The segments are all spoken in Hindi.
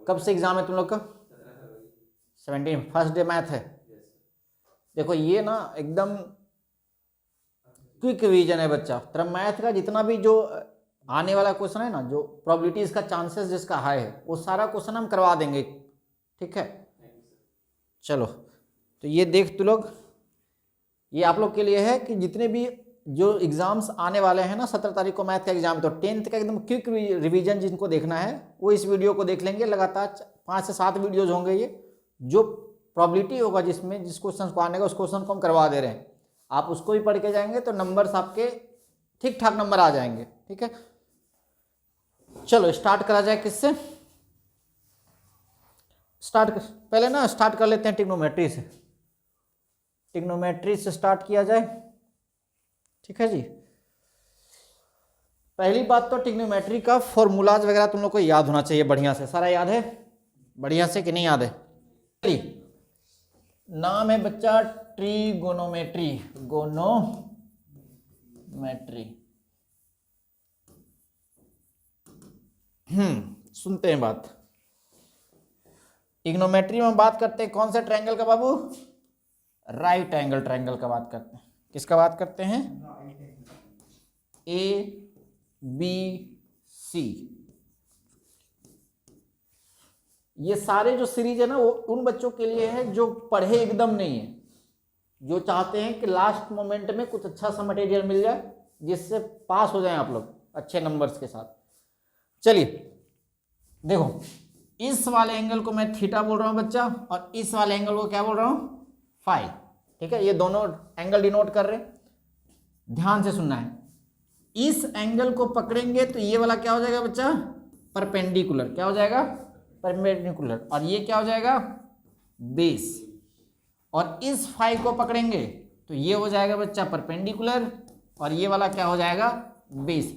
कब से एग्जाम है तुम लोग का? 17 फर्स्ट डे मैथ है। देखो ये ना एकदम क्विक रिवीजन है बच्चा। तेरा मैथ का जितना भी जो आने वाला क्वेश्चन है ना, जो प्रोबेबिलिटीज का चांसेस जिसका हाई है, वो सारा क्वेश्चन हम करवा देंगे, ठीक है। चलो तो ये देख तू लोग, ये आप लोग के लिए है कि जितने भी जो एग्जाम्स आने वाले हैं ना, 17 तारीख को मैथ का एग्जाम, तो 10th का एकदम क्विक रिवीजन जिनको देखना है वो इस वीडियो को देख लेंगे। लगातार 5 से 7 वीडियोज होंगे ये, जो प्रोबेबिलिटी होगा जिसमें जिस क्वेश्चन को आने का उस क्वेश्चन को हम करवा दे रहे हैं। आप उसको भी पढ़ के जाएंगे तो नंबर्स आपके ठीक ठाक नंबर आ जाएंगे, ठीक है। चलो स्टार्ट करा जाए किससे? पहले ना स्टार्ट कर लेते हैं ट्रिग्नोमेट्री से। ट्रिग्नोमेट्री से स्टार्ट किया जाए, ठीक है जी। पहली बात तो ट्रिग्नोमेट्री का फॉर्मूलाज वगैरह तुम लोग को याद होना चाहिए बढ़िया से। सारा याद है बढ़िया से कि नहीं याद है? नाम है बच्चा ट्रिगोनोमेट्री, गोनोमेट्री। सुनते हैं बात। ट्रिग्नोमेट्री में बात करते हैं कौन सा ट्रायंगल का बाबू? राइट एंगल ट्रायंगल का बात करते हैं। किसका बात करते हैं? ABC। ये सारे जो सीरीज है ना, वो उन बच्चों के लिए है जो पढ़े एकदम नहीं है, जो चाहते हैं कि लास्ट मोमेंट में कुछ अच्छा सा मटेरियल मिल जाए जिससे पास हो जाएं आप लोग अच्छे नंबर्स के साथ। चलिए देखो, इस वाले एंगल को मैं थीटा बोल रहा हूं बच्चा, और इस वाले एंगल को क्या बोल रहा हूं? फाई, ठीक है। ये दोनों एंगल डिनोट कर रहे हैं, ध्यान से सुनना है। इस एंगल को पकड़ेंगे तो ये वाला क्या हो जाएगा बच्चा? परपेंडिकुलर। क्या हो जाएगा? परपेंडिकुलर। और ये क्या हो जाएगा? बेस। और इस फाई को पकड़ेंगे तो ये हो जाएगा बच्चा परपेंडिकुलर, और ये वाला क्या हो जाएगा? बेस।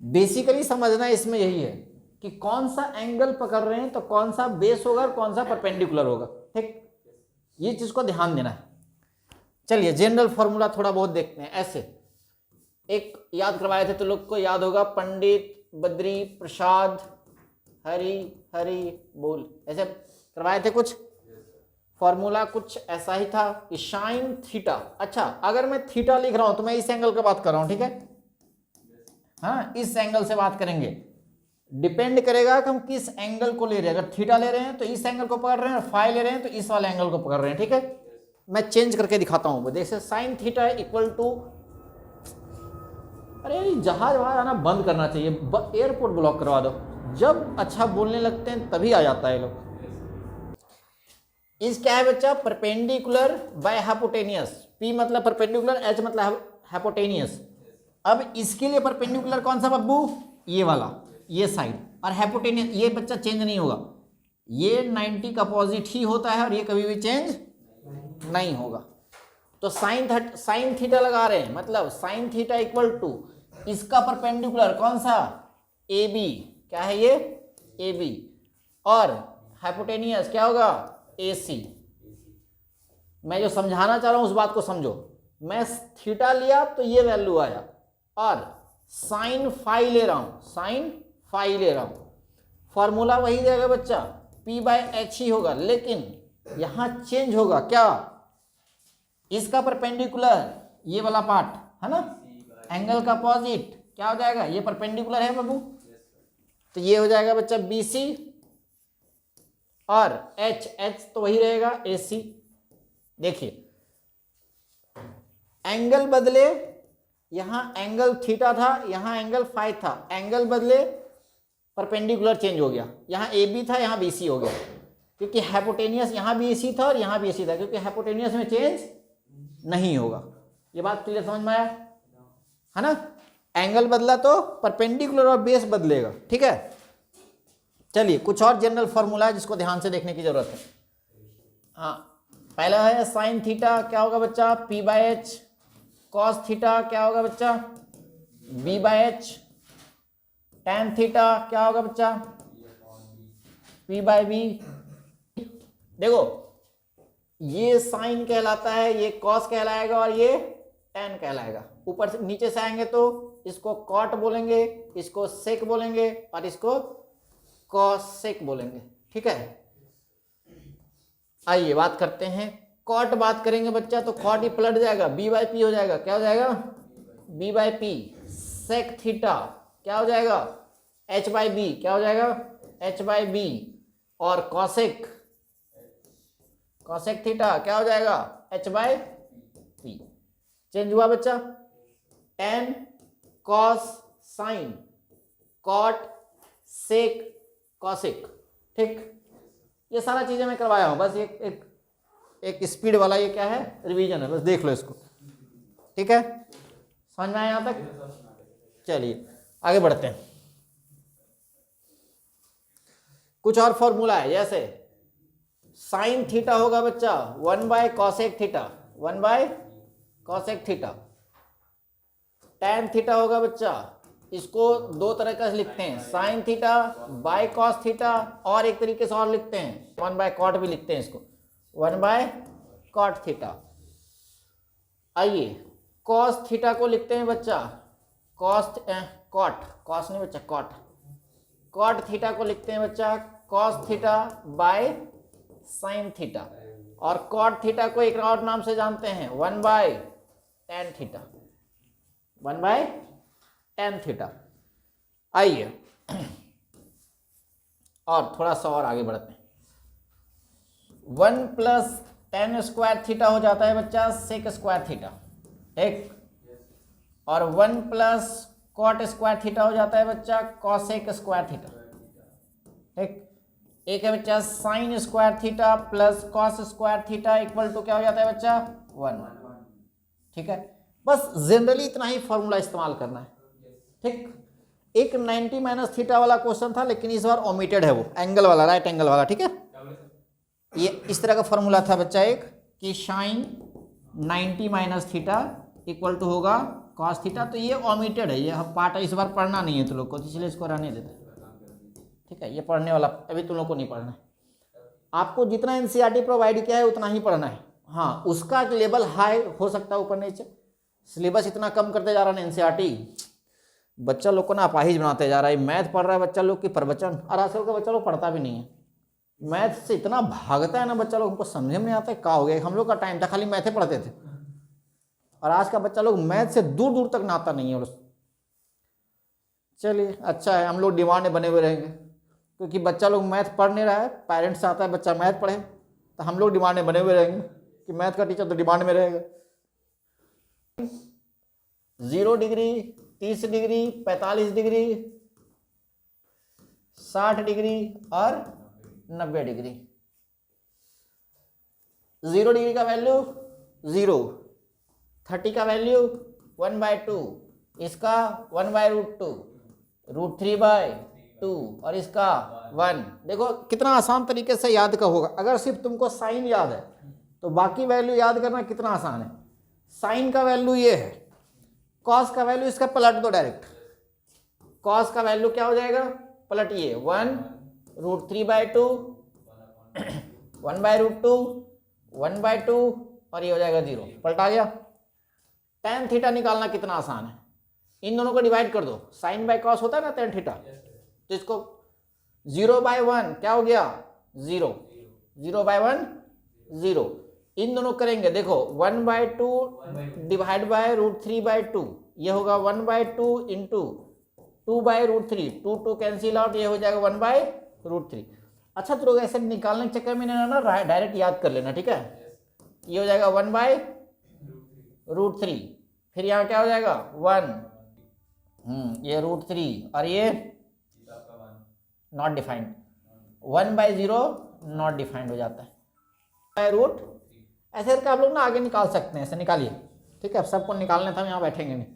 बेसिकली समझना इसमें यही है कि कौन सा एंगल पकड़ रहे हैं तो कौन सा बेस होगा और कौन सा परपेंडिकुलर होगा, ठीक। ये चीज को ध्यान देना है। चलिए जनरल फॉर्मूला थोड़ा बहुत देखते हैं। ऐसे एक याद करवाए थे तो लोग को याद होगा, पंडित बद्री प्रसाद हरि हरि बोल, ऐसे करवाए थे कुछ। फॉर्मूला कुछ ऐसा ही था कि साइन थीटा। अच्छा, अगर मैं थीटा लिख रहा हूं तो मैं इस एंगल का बात कर रहा हूं, ठीक है। हाँ, इस एंगल से बात करेंगे। डिपेंड करेगा कि हम किस एंगल को ले रहे हैं। अगर थीटा ले रहे हैं तो इस एंगल को पकड़ रहे हैं, और फाई ले रहे हैं तो इस वाले एंगल को पकड़ रहे हैं, ठीक है। मैं चेंज करके दिखाता हूं। जैसे साइन थीटा इक्वल टू, अरे जहाज वहाज आना बंद करना चाहिए, एयरपोर्ट ब्लॉक करवा दो। जब अच्छा बोलने लगते हैं तभी आ जाता है लोग। इस क्या है बच्चा? Perpendicular by hypotenuse. पी मतलब परपेंडिकुलर, एच मतलब हाइपोटेनियस। अब इसके लिए परपेंडिकुलर कौन सा बब्बू? ये वाला, ये साइड। और हाइपोटेनियस ये बच्चा चेंज नहीं होगा, ये 90 का अपोजिट ही होता है और ये कभी भी चेंज नहीं होगा। तो साइन थीटा लगा रहे हैं, मतलब साइन थीटा इक्वल टू इसका परपेंडिकुलर कौन सा? AB। क्या है ये? AB। और हाइपोटेनियस क्या होगा? AC। मैं जो समझाना चाह रहा हूं उस बात को समझो। मैं थीटा लिया तो ये वैल्यू आया, और साइन फाई ले रहा हूं, साइन फाई ले रहा हूं, फॉर्मूला वही देगा बच्चा, P/H ही होगा। लेकिन यहां चेंज होगा क्या? इसका परपेंडिकुलर ये वाला पार्ट है ना, एंगल का अपोजिट क्या हो जाएगा? ये परपेंडिकुलर है बाबू, तो ये हो जाएगा बच्चा BC, और H तो वही रहेगा AC। देखिए एंगल बदले, यहां एंगल थीटा था, यहां एंगल फाई था, एंगल बदले, परपेंडिकुलर चेंज हो गया। यहां AB था, यहां BC हो गया, क्योंकि हाइपोटेनियस यहां भी AC था और यहां भी AC था, क्योंकि हाइपोटेनियस में चेंज नहीं होगा। ये बात क्लियर समझ में आया है ना? एंगल बदला तो परपेंडिकुलर और बेस बदलेगा, ठीक है। चलिए कुछ और जनरल फॉर्मूला है जिसको ध्यान से देखने की जरूरत है। हाँ, पहला है साइन थीटा क्या होगा बच्चा? P/H। कॉस थीटा क्या होगा बच्चा? B/H। tan थीटा क्या होगा बच्चा? P/B। देखो ये साइन कहलाता है, ये कॉस कहलाएगा और ये tan कहलाएगा। ऊपर से नीचे से आएंगे तो इसको कॉट बोलेंगे, इसको सेक बोलेंगे और इसको कॉसेक बोलेंगे, ठीक है। आइए बात करते हैं, कॉट बात करेंगे बच्चा तो कॉट ही पलट जाएगा, बी बाई पी हो जाएगा, क्या हो जाएगा, B by P. Sec theta क्या हो जाएगा, एच बाई बी, क्या हो जाएगा, एच बाई बी। और कॉसेक, कॉसेक थीटा क्या हो जाएगा, एच बाई पी। चेंज हुआ बच्चा, tan cos sine cot sec cosec, ठीक। ये सारा चीजें मैं करवाया हूं, बस एक स्पीड वाला ये क्या है, रिवीजन है, बस देख लो इसको, ठीक है। समझ में आया यहां तक? चलिए आगे बढ़ते हैं। कुछ और फॉर्मूला है, जैसे साइन थीटा होगा बच्चा 1/कॉसेक थीटा, 1/कॉसेक थीटा। टैन थीटा होगा बच्चा, इसको दो तरह का लिखते हैं, sine theta by cos theta, और एक तरीके से और लिखते हैं 1/कॉट भी लिखते हैं इसको, 1/कॉट थीटा। आइए कॉस थीटा को लिखते हैं बच्चा, कॉट, कॉस नहीं बच्चा, कॉट थीटा को लिखते हैं बच्चा cos theta by sine theta. और कॉट थीटा को एक और नाम से जानते हैं 1/tan थीटा, 1/tan थीटा। आइए और थोड़ा सा और आगे बढ़ते हैं। 1 + tan स्क्वायर थीटा हो जाता है बच्चा सेक स्क्वायर थीटा, ठीक। और 1 + कॉट स्क्वायर थीटा हो जाता है बच्चा कॉसेक स्क्वायर थीटा, ठीक। एक है बच्चा sine square theta plus cos square theta equal to क्या हो जाता है बच्चा, 1, ठीक है। बस जनरली इतना ही फॉर्मूला इस्तेमाल करना है, ठीक। एक 90 माइनस थीटा वाला क्वेश्चन था, लेकिन इस बार ओमिटेड है वो, एंगल वाला, राइट एंगल वाला, ठीक है। ये इस तरह का फॉर्मूला था बच्चा एक, कि sine 90 minus theta equal to होगा कॉस थीटा। तो ये ओमिटेड है, ये पार्ट इस बार पढ़ना नहीं है तुम लोग को, इसलिए इसको रहने देते, ठीक है। ये पढ़ने वाला अभी तुम लोग को नहीं पढ़ना है, आपको जितना एनसीईआरटी प्रोवाइड किया है उतना ही पढ़ना है। हाँ, उसका लेवल हाई हो सकता है ऊपर नीचे, सिलेबस इतना कम करते जा रहा है एनसीईआरटी, बच्चा लोग को ना अपाहिज बनाते जा रहा है। मैथ पढ़ रहा है बच्चा लोग की प्रवचन, और आजकल का बच्चा लोग पढ़ता भी नहीं है, मैथ से इतना भागता है ना बच्चा लोग, हमको समझ में नहीं आता है क्या हो गया। हम लोग का टाइम था खाली मैथे पढ़ते थे, और आज का बच्चा लोग मैथ से दूर दूर तक नाता नहीं है। चलिए अच्छा है, हम लोग डिमांड में बने हुए रहेंगे, क्योंकि बच्चा लोग मैथ पढ़ नहीं रहा है, पेरेंट्स आता है बच्चा मैथ पढ़े, तो हम लोग डिमांड में बने हुए रहेंगे कि मैथ का टीचर तो डिमांड में रहेगा। 0 डिग्री, 30 डिग्री, 45 डिग्री, 60 डिग्री और 90 डिग्री। 0 डिग्री का वैल्यू 0, 30 का वैल्यू 1/2, इसका 1/√2, √3/2 और इसका 1। देखो कितना आसान तरीके से याद का होगा। अगर सिर्फ तुमको साइन याद है तो बाकी वैल्यू याद करना कितना आसान है। साइन का वैल्यू ये है, कॉस का वैल्यू इसका पलट दो डायरेक्ट, कॉस का वैल्यू क्या हो जाएगा, पलटिए 1 √3/2, 1/√2, 1/2 और ये हो जाएगा 0, पलटा गया। tan थीटा निकालना कितना आसान है, इन दोनों को डिवाइड कर दो, साइन बाय कॉस होता है ना tan थीटा, तो इसको 0/1 क्या हो गया 0, 0/1 0, इन दोनों करेंगे देखो 1/2 डिवाइड बाय √3/2, ये होगा 1/2 इंटू 2/√3, 2 कैंसिल आउट, ये हो जाएगा 1/√3। अच्छा तो लोग ऐसे निकालने के चक्कर में ना डायरेक्ट याद कर लेना, ठीक है। ये हो जाएगा 1/√3, फिर यहाँ क्या हो जाएगा 1, ये √3 और ये नॉट डिफाइंड, 1/0 नॉट डिफाइंड हो जाता है √, ऐसे करके आप लोग ना आगे निकाल सकते हैं, ऐसे निकालिए, ठीक है। अब सबको निकालने था, हम यहाँ बैठेंगे नहीं,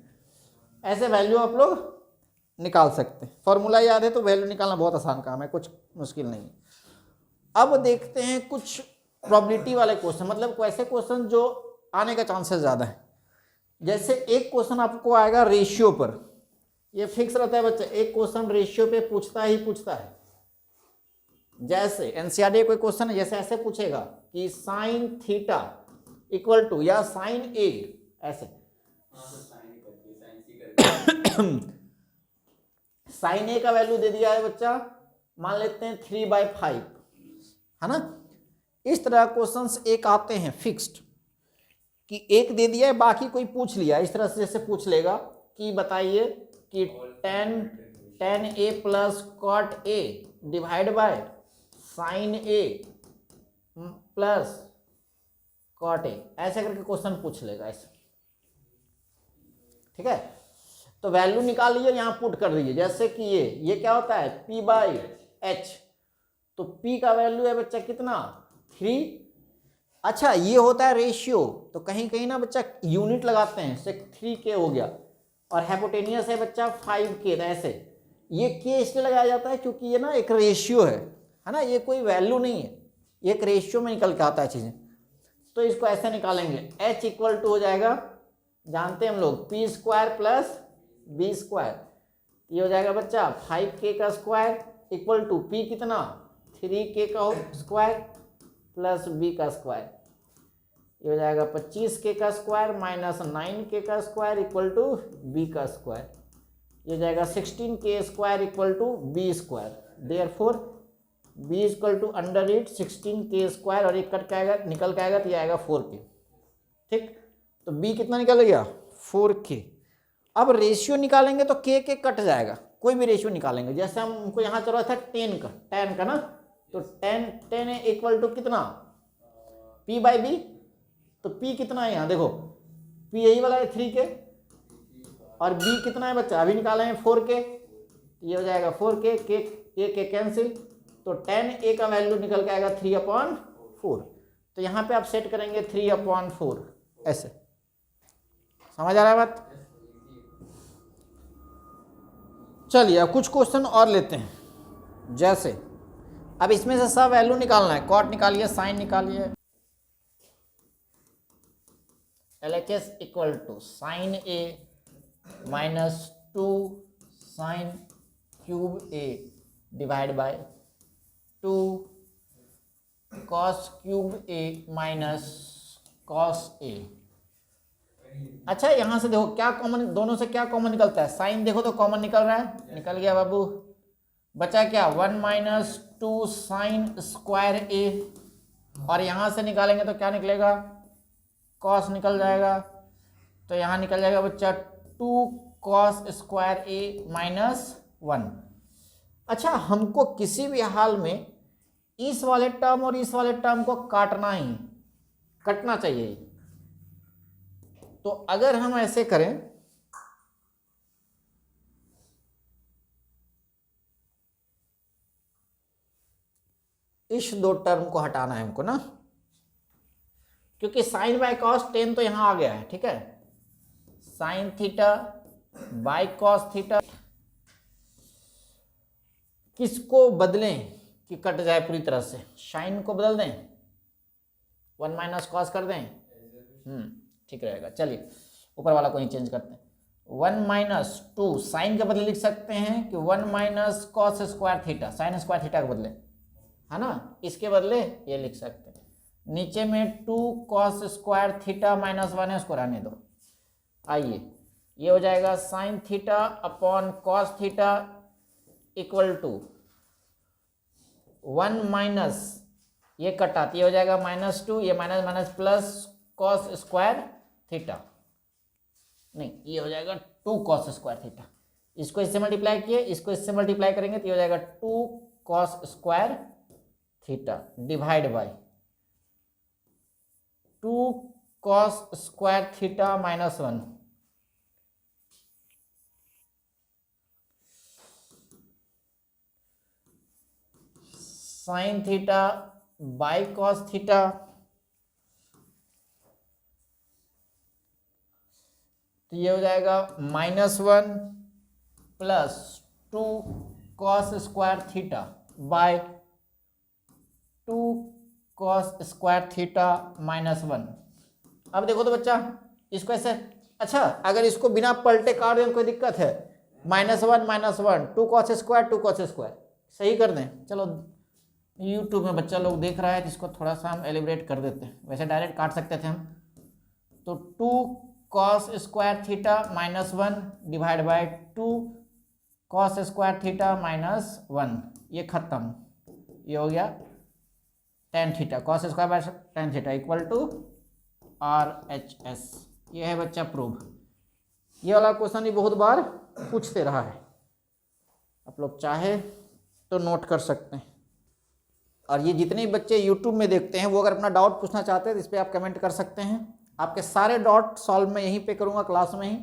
ऐसे वैल्यू आप लोग निकाल सकते हैं। फॉर्मूला याद है तो वैल्यू निकालना बहुत आसान काम है, कुछ मुश्किल नहीं। अब देखते हैं कुछ प्रोबेबिलिटी वाले क्वेश्चन, मतलब वैसे क्वेश्चन जो आने का चांसेस ज़्यादा है। जैसे एक क्वेश्चन आपको आएगा रेशियो पर, ये फिक्स रहता है बच्चा, एक क्वेश्चन रेशियो पे पूछता ही पूछता है। जैसे एनसीईआरटी कोई क्वेश्चन है, जैसे ऐसे पूछेगा कि साइन थीटा इक्वल टू या साइन ए, ऐसे साइन ए का वैल्यू दे दिया है बच्चा मान लेते हैं 3/5, है ना। इस तरह क्वेश्चंस एक आते हैं फिक्स्ड कि एक दे दिया है, बाकी कोई पूछ लिया इस तरह से, जैसे पूछ लेगा कि बताइए कि tan A plus cot A divide bye sin A plus cot A, ऐसे करके क्वेश्चन पूछ लेगा ऐसे, ठीक है। तो वैल्यू निकालिए, यहाँ पुट कर दीजिए, जैसे कि ये क्या होता है P/H, तो P का वैल्यू है बच्चा कितना 3। अच्छा ये होता है रेशियो, तो कहीं कहीं ना बच्चा यूनिट लगाते हैं, से 3K हो गया, और हाइपोटेनियस है बच्चा 5K, ऐसे ये K इसलिए लगाया जाता है क्योंकि ये ना एक रेशियो है ना, ये कोई वैल्यू नहीं है, ये एक रेशियो में निकल के आता है चीज़ें। तो इसको ऐसे निकालेंगे, H इक्वल टू हो जाएगा, जानते हैं हम लोग P² प्लस B², ये हो जाएगा बच्चा 5K का स्क्वायर इक्वल टू P कितना 3K का स्क्वायर प्लस B का स्क्वायर, ये हो जाएगा 25K का स्क्वायर माइनस 9K का स्क्वायर इक्वल टू B का स्क्वायर, ये हो जाएगा 16K square equal to B²। Therefore B equal to under 16K square, और एक कट के आएगा, निकल के आएगा तो ये आएगा 4K, ठीक। तो B कितना निकल गया 4K। अब रेशियो निकालेंगे तो K कट जाएगा, कोई भी रेशियो निकालेंगे, जैसे हमको यहाँ चल रहा था tan का ना, तो tan इक्वल टू कितना P/B, तो P कितना है यहाँ देखो, P यही वाला है 3K, और B कितना है बच्चा अभी निकाले हैं 4K, ये हो जाएगा 4K, K कैंसिल, तो tan A का वैल्यू निकल के आएगा 3/4। तो यहाँ पे आप सेट करेंगे 3/4, ऐसे समझ आ रहा है बात। चलिए अब कुछ क्वेश्चन और लेते हैं, जैसे अब इसमें से सब वैल्यू निकालना है, कॉट निकालिए, साइन निकालिए, LHS equal to sine A minus 2 sine cube A divide by 2 cos cube A minus cos A। अच्छा यहाँ से देखो क्या कॉमन, दोनों से क्या कॉमन निकलता है, साइन देखो तो कॉमन निकल रहा है, निकल गया बाबू, बचा क्या 1 माइनस 2 साइन स्क्वायर A, और यहाँ से निकालेंगे तो क्या निकलेगा कॉस निकल जाएगा, तो यहाँ निकल जाएगा बच्चा 2 कॉस स्क्वायर A माइनस 1। अच्छा हमको किसी भी हाल में इस वाले टर्म और इस वाले टर्म को कटना चाहिए, तो अगर हम ऐसे करें, इस दो टर्म को हटाना है हमको ना, क्योंकि साइन बाय कॉस टेन तो यहां आ गया है, ठीक है, sine theta by cos theta, किसको बदलें कि कट जाए पूरी तरह से, साइन को बदल दें 1 माइनस कॉस कर दें, ठीक रहेगा। चलिए ऊपर वाला को ही चेंज करते हैं, 1 माइनस 2 साइन के बदले लिख सकते हैं कि 1 minus cos square theta, sign square theta के बदले, है ना, इसके बदले ये लिख सकते हैं, नीचे में 2 कॉस स्क्वायर थीटा माइनस 1 है, उसको रहने दो। आइए ये हो जाएगा sine theta upon cos theta equal to 1 minus, ये कटाती हो जाएगा -2, ये minus minus plus cos square theta, नहीं ये हो जाएगा 2 कॉस स्क्वायर थीटा, इसको इससे मल्टीप्लाई किए, इसको इससे मल्टीप्लाई करेंगे तो ये हो जाएगा 2 cos square theta divide by 2 cos square theta minus 1। Sine theta by cos theta, तो ये हो जाएगा -1 plus 2 cos square theta by 2 cos square theta minus 1। अब देखो तो बच्चा इसको ऐसे, अच्छा अगर इसको बिना पलटे काट दें कोई दिक्कत है, -1 2 कॉस स्क्वायर 2 कॉस स्क्वायर सही कर दें। चलो यूट्यूब में बच्चा लोग देख रहा है तो इसको थोड़ा सा हम एलिब्रेट कर देते हैं, वैसे डायरेक्ट काट सकते थे हम, तो 2 cos square theta minus 1 divide by 2 cos square theta minus 1, ये खत्म, ये हो गया tan theta, cos square by tan theta equal to RHS। ये है बच्चा प्रूव। ये वाला क्वेश्चन भी बहुत बार पूछते रहा है, आप लोग चाहे तो नोट कर सकते हैं। और ये जितने बच्चे YouTube में देखते हैं वो अगर अपना डाउट पूछना चाहते हैं तो इस पर आप कमेंट कर सकते हैं। आपके सारे डाउट सॉल्व मैं यहीं पे करूँगा क्लास में ही।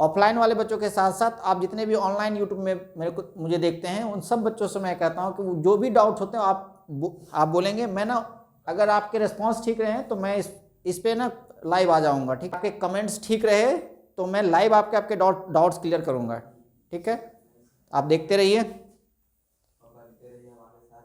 ऑफलाइन वाले बच्चों के साथ साथ आप जितने भी ऑनलाइन यूट्यूब में मुझे देखते हैं उन सब बच्चों से मैं कहता हूं कि वो जो भी डाउट होते हैं आप बोलेंगे, मैं ना अगर आपके रिस्पांस ठीक रहे तो मैं इस पे ना लाइव आ जाऊंगा। ठीक, आपके कमेंट्स ठीक रहे तो मैं लाइव आपके डाउट्स क्लियर करूंगा। ठीक है, आप देखते रहिए।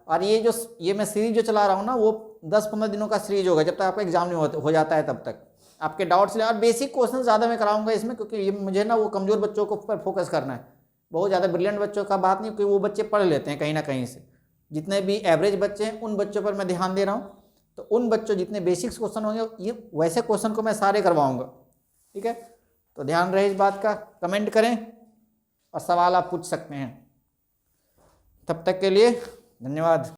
और ये मैं सीरीज जो चला रहा हूँ ना वो 10-15 दिनों का सीरीज होगा, जब तक आपका एग्जाम नहीं हो जाता है तब तक आपके डाउट्स ले। और बेसिक क्वेश्चन ज़्यादा मैं कराऊंगा इसमें, क्योंकि ये मुझे ना वो कमज़ोर बच्चों को ऊपर फोकस करना है। बहुत ज़्यादा ब्रिलियंट बच्चों का बात नहीं, क्योंकि वो बच्चे पढ़ लेते हैं कहीं ना कहीं से। जितने भी एवरेज बच्चे हैं उन बच्चों पर मैं ध्यान दे रहा हूँ। तो उन बच्चों जितने बेसिक्स क्वेश्चन होंगे ये वैसे क्वेश्चन को मैं सारे करवाऊँगा। ठीक है, तो ध्यान रहे इस बात का। कमेंट करें और सवाल आप पूछ सकते हैं। तब तक के लिए धन्यवाद।